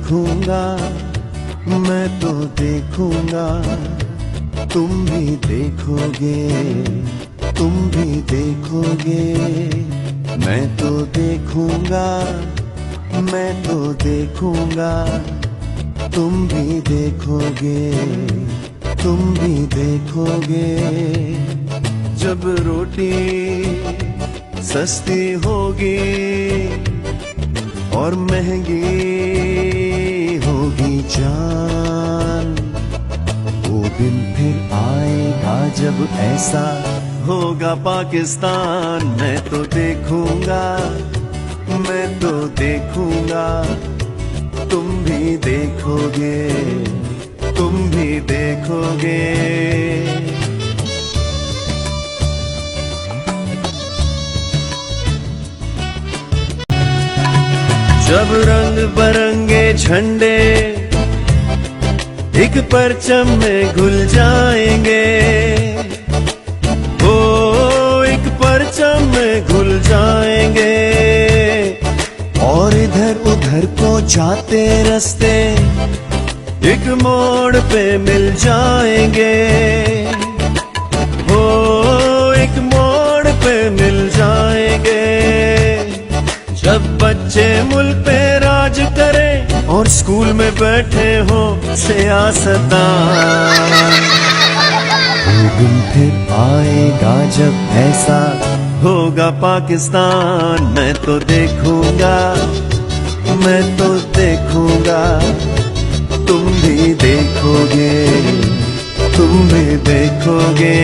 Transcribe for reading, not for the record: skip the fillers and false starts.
देखूंगा, मैं तो देखूंगा, तुम भी देखोगे, तुम भी देखोगे। मैं तो देखूंगा, मैं तो देखूंगा, तुम भी देखोगे, तुम भी देखोगे। जब रोटी सस्ती होगी और महंगी होगी जान, वो दिन फिर आएगा जब ऐसा होगा पाकिस्तान। मैं तो देखूंगा, मैं तो देखूंगा, तुम भी देखोगे, तुम भी देखोगे। जब रंग बरंगे झंडे एक परचम में घुल जाएंगे, ओ एक परचम में घुल जाएंगे, और इधर उधर को जाते रास्ते एक मोड़ पे मिल जाएंगे, ओ एक मोड़ पे मिल जाएंगे। जब बच्चे मुल्क पे राज करें और स्कूल में बैठे हो सियासतदान, वो दिन फिर आएगा जब ऐसा होगा पाकिस्तान। मैं तो देखूंगा, मैं तो देखूंगा, तुम भी देखोगे, तुम भी देखोगे।